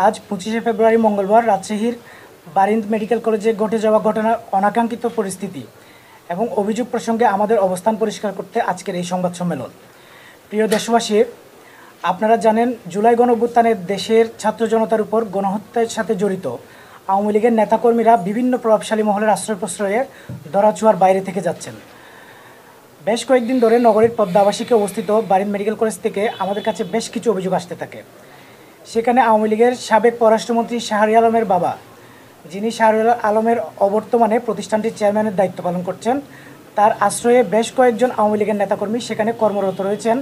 আজ 25শে ফেব্রুয়ারি মঙ্গলবার রাজশাহীর বারিন্দ মেডিকেল কলেজে ঘটে যাওয়া ঘটনার অনাকাঙ্ক্ষিত পরিস্থিতি এবং অভিযোগ প্রসঙ্গে আমাদের অবস্থান পরিষ্কার করতে আজকের এই সংবাদ সম্মেলন। প্রিয় দেশবাসী, আপনারা জানেন জুলাই গণঅভ্যুত্থানে দেশের ছাত্র জনতার উপর গণহত্যার সাথে জড়িত আওয়ামী লীগের নেতাকর্মীরা বিভিন্ন প্রভাবশালী মহলের আশ্রয় প্রশ্রয়ে ধরাছোঁয়ার বাইরে থেকে যাচ্ছেন। বেশ কয়েকদিন ধরে নগরীর পদ্মা আবাসিকে অবস্থিত বারিন্দ মেডিকেল কলেজ থেকে আমাদের কাছে বেশ কিছু অভিযোগ আসতে থাকে। সেখানে আওয়ামী লীগের সাবেক পররাষ্ট্রমন্ত্রী শাহরিয়ার আলমের বাবা, যিনি শাহরিয়ার আলমের অবর্তমানে প্রতিষ্ঠানটির চেয়ারম্যানের দায়িত্ব পালন করছেন, তার আশ্রয়ে বেশ কয়েকজন আওয়ামী লীগের নেতাকর্মী সেখানে কর্মরত রয়েছেন।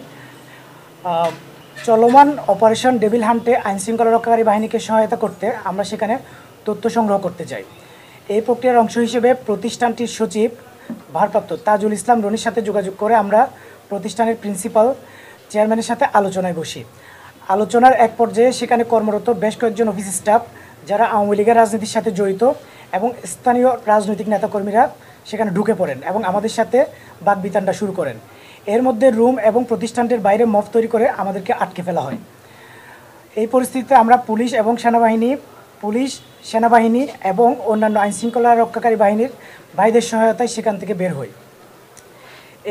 চলমান অপারেশন ডেভিল হান্টে আইনশৃঙ্খলা রক্ষাকারী বাহিনীকে সহায়তা করতে আমরা সেখানে তথ্য সংগ্রহ করতে যাই। এই প্রক্রিয়ার অংশ হিসেবে প্রতিষ্ঠানটির সচিব ভারপ্রাপ্ত তাজুল ইসলাম রনির সাথে যোগাযোগ করে আমরা প্রতিষ্ঠানের প্রিন্সিপাল চেয়ারম্যানের সাথে আলোচনায় বসি। আলোচনার এক পর্যায়ে সেখানে কর্মরত বেশ কয়েকজন অফিস স্টাফ যারা আওয়ামী লীগের রাজনীতির সাথে জড়িত এবং স্থানীয় রাজনৈতিক নেতাকর্মীরা সেখানে ঢুকে পড়েন এবং আমাদের সাথে বাকবিতণ্ডা শুরু করেন। এর মধ্যে রুম এবং প্রতিষ্ঠানটির বাইরে মব তৈরি করে আমাদেরকে আটকে ফেলা হয়। এই পরিস্থিতিতে আমরা পুলিশ, সেনাবাহিনী এবং অন্যান্য আইনশৃঙ্খলা রক্ষাকারী বাহিনীর ভাইদের সহায়তায় সেখান থেকে বের হই।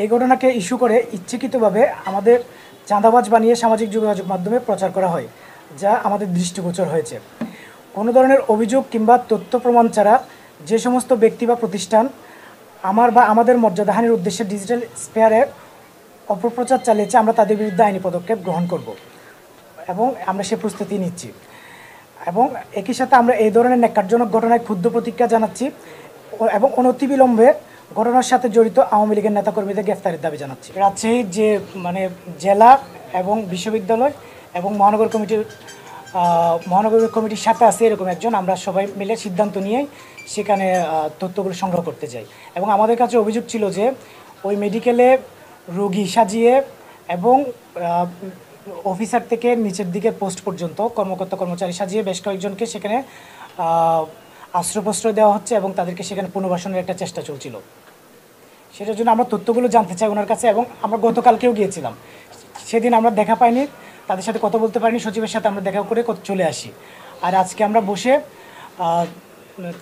এই ঘটনাকে ইস্যু করে ইচ্ছাকৃতভাবে আমাদের চাঁদাবাজ বানিয়ে সামাজিক যোগাযোগ মাধ্যমে প্রচার করা হয়, যা আমাদের দৃষ্টিগোচর হয়েছে। কোনো ধরনের অভিযোগ কিংবা তথ্য প্রমাণ ছাড়া যে সমস্ত ব্যক্তি বা প্রতিষ্ঠান আমাদের মর্যাদাহানির উদ্দেশ্যে ডিজিটাল স্পেয়ারে অপপ্রচার চালিয়েছে, আমরা তাদের বিরুদ্ধে আইনি পদক্ষেপ গ্রহণ করব এবং আমরা সে প্রস্তুতি নিচ্ছি। এবং একই সাথে আমরা এই ধরনের ন্যাক্কারজনক ঘটনায় ক্ষুব্ধ প্রতিক্রিয়া জানাচ্ছি এবং অনতিবিলম্বে ঘটনার সাথে জড়িত আওয়ামী লীগের নেতাকর্মীদের গ্রেফতারের দাবি জানাচ্ছি। রাজশাহীর যে জেলা এবং বিশ্ববিদ্যালয় এবং মহানগর কমিটির সাথে আছে এরকম একজন, আমরা সবাই মিলে সিদ্ধান্ত নিয়ে সেখানে তথ্যগুলো সংগ্রহ করতে যাই। এবং আমাদের কাছে অভিযোগ ছিল যে ওই মেডিকেলে রোগী সাজিয়ে এবং অফিসার থেকে নিচের দিকে পোস্ট পর্যন্ত কর্মচারী সাজিয়ে বেশ কয়েকজনকে সেখানে আশ্রয় দেওয়া হচ্ছে এবং তাদেরকে সেখানে পুনর্বাসনের একটা চেষ্টা চলছিল। সেটার জন্য আমরা তথ্যগুলো জানতে চাই ওনার কাছে এবং আমরা গতকালকেও গিয়েছিলাম। সেদিন আমরা দেখা পাইনি, তাদের সাথে কথা বলতে পারিনি, সচিবের সাথে আমরা দেখা করে চলে আসি। আর আজকে আমরা বসে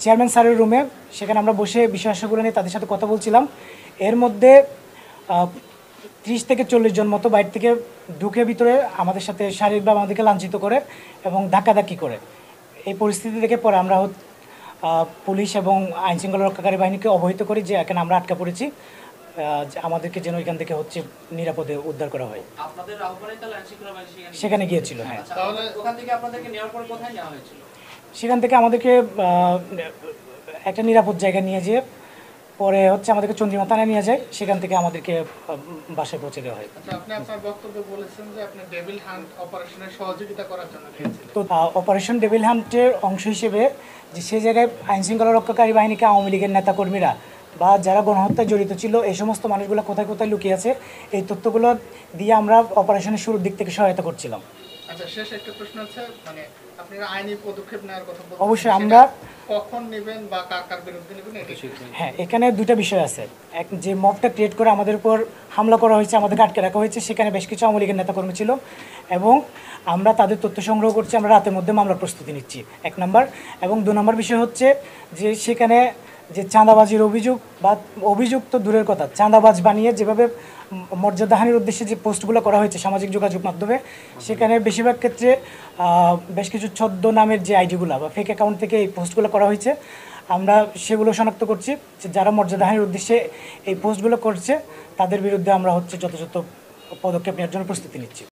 চেয়ারম্যান স্যারের রুমে সেখানে আমরা বসে বিষয়গুলো নিয়ে তাদের সাথে কথা বলছিলাম। এর মধ্যে 30 থেকে 40 জন মতো বাইরে থেকে ঢুকে ভিতরে আমাদের সাথে শারীরিকভাবে আমাদেরকে লাঞ্ছিত করে এবং ধাক্কাধাক্কি করে। এই পরিস্থিতি থেকে পরে আমরা পুলিশ এবং আইনশৃঙ্খলা রক্ষাকারী বাহিনীকে অবহিত করি যে এখানে আমরা আটকা পড়েছি, আমাদেরকে যেন এখান থেকে নিরাপদে উদ্ধার করা হয়। সেখানে গিয়েছিল। হ্যাঁ, সেখান থেকে আমাদেরকে একটা নিরাপদ জায়গা নিয়ে যেয়ে পরে আমাদেরকে চন্দ্রিমা থানায় নিয়ে যায়, সেখান থেকে আমাদেরকে বাসায় পৌঁছে দেওয়া হয়। আপনি আপনার বক্তব্যে বলেছেন যে আপনি ডেভিল হান্ট অপারেশনের সহযোগিতা করার জন্য গিয়েছিলেন। তো অপারেশন ডেভিল হান্টের অংশ হিসেবে যে সে জায়গায় আইনশৃঙ্খলা রক্ষাকারী বাহিনীকে আওয়ামী লীগের নেতাকর্মীরা বা যারা গণহত্যায় জড়িত ছিল এই সমস্ত মানুষগুলো কোথায় কোথায় লুকিয়ে আছে এই তথ্যগুলো দিয়ে আমরা অপারেশনের শুরুর দিক থেকে সহায়তা করছিলাম। আচ্ছা, শেষ একটা প্রশ্ন আছে, আপনারা আইনি পদক্ষেপ নেওয়ার কথা বলছেন, অবশ্যই আমরা কখন নেবেন বা কার বিরুদ্ধে নেবেন? হ্যাঁ, এখানে দুটো বিষয় আছে। এক, যে মবটা ক্রিয়েট করে আমাদের উপর হামলা করা হয়েছে, আমাদেরকে আটকে রাখা হয়েছে, সেখানে বেশ কিছু আওয়ামী লীগের নেতাকর্মী ছিল এবং আমরা তাদের তথ্য সংগ্রহ করছি, আমরা রাতের মধ্যে মামলার প্রস্তুতি নিচ্ছি, 1 নম্বর। এবং 2 নম্বর বিষয় হচ্ছে যে সেখানে যে চাঁদাবাজির অভিযোগ তো দূরের কথা, চাঁদাবাজ বানিয়ে যেভাবে মর্যাদাহানির উদ্দেশ্যে যে পোস্টগুলো করা হয়েছে সামাজিক যোগাযোগ মাধ্যমে, সেখানে বেশিরভাগ ক্ষেত্রে বেশ কিছু ছদ্ম নামের যে আইডিগুলো বা ফেক অ্যাকাউন্ট থেকে এই পোস্টগুলো করা হয়েছে। আমরা সেগুলো শনাক্ত করছি যে যারা মর্যাদাহানির উদ্দেশ্যে এই পোস্টগুলো করছে তাদের বিরুদ্ধে আমরা যথাযথ পদক্ষেপ নেওয়ার জন্য প্রস্তুতি নিচ্ছি।